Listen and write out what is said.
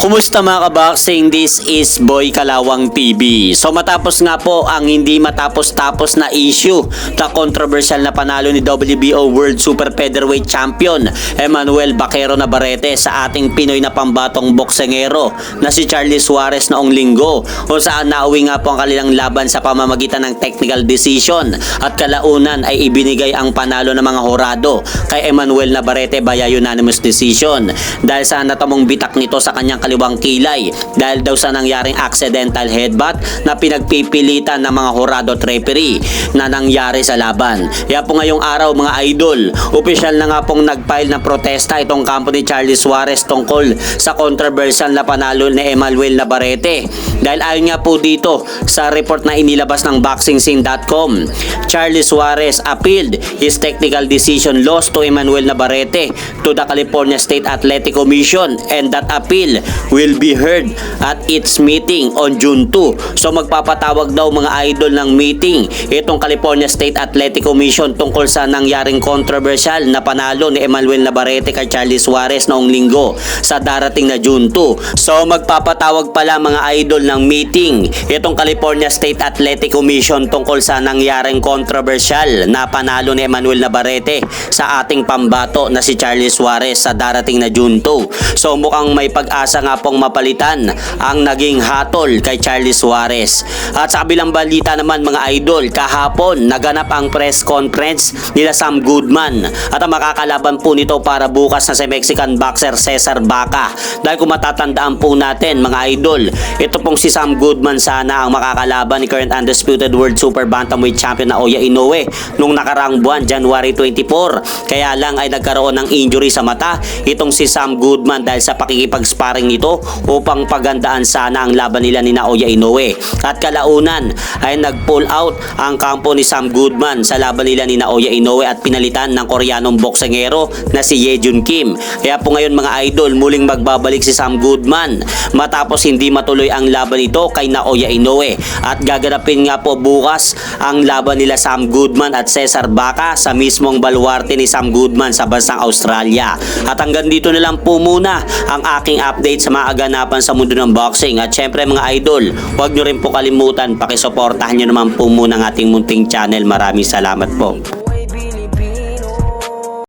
Kumusta mga kaboxing? This is Boy Kalawang TV. So matapos nga po ang hindi matapos-tapos na issue, na controversial na panalo ni WBO World Super Featherweight Champion Emmanuel Baquero Navarrete sa ating Pinoy na pambatong boksengero na si Charlie Suarez noong linggo, kung saan nauwi nga po ang kanilang laban sa pamamagitan ng technical decision at kalaunan ay ibinigay ang panalo ng mga horado kay Emmanuel Navarrete via unanimous decision dahil sa natamong bitak nito sa kanyang kaliwang kilay dahil daw sa nangyaring accidental headbutt na pinagpipilitan ng mga horado at referee na nangyari sa laban. Kaya po ngayong araw mga idol, opisyal na nga pong nag-file ng protesta itong kampo ni Charlie Suarez tungkol sa controversial na panalo ni Emmanuel Navarrete. Dahil ayon nga po dito sa report na inilabas ng BoxingScene.com, Charlie Suarez appealed his technical decision loss to Emmanuel Navarrete to the California State Athletic Commission and that appeal will be heard at its meeting on June 2. So magpapatawag daw mga idol ng meeting itong California State Athletic Commission tungkol sa nangyaring controversial na panalo ni Emmanuel Navarrete kay Charlie Suarez noong linggo sa darating na June 2. So magpapatawag pala mga idol ng meeting itong California State Athletic Commission tungkol sa nangyaring controversial na panalo ni Emmanuel Navarrete sa ating pambato na si Charlie Suarez sa darating na June 2. So mukhang may pag-asa nga pong mapalitan ang naging hatol kay Charlie Suarez. At sa kabilang balita naman mga idol, kahapon naganap ang press conference nila Sam Goodman at ang makakalaban po nito para bukas na si Mexican boxer Cesar Baca. Dahil kung matatandaan po natin mga idol, ito pong si Sam Goodman sana ang makakalaban ni current undisputed world super bantamweight champion na Oya Inoue nung nakaraang buwan, January 24. Kaya lang ay nagkaroon ng injury sa mata itong si Sam Goodman dahil sa pakikipag-sparring nito upang pagandaan sana ang laban nila ni Naoya Inoue. At kalaunan ay nag-pull out ang kampo ni Sam Goodman sa laban nila ni Naoya Inoue at pinalitan ng Koreanong boksengero na si Yejun Kim. Kaya po ngayon mga idol, muling magbabalik si Sam Goodman matapos hindi matuloy ang laban nito kay Naoya Inoue. At gaganapin nga po bukas ang laban nila Sam Goodman at Cesar Baca sa mismong baluarte ni Sam Goodman sa bansang Australia. At hanggang dito na lang po muna ang aking update sa mga aganapan sa mundo ng boxing. At syempre mga idol, huwag nyo rin po kalimutan, pakisuportahan nyo naman po muna ang ating munting channel. Maraming salamat po.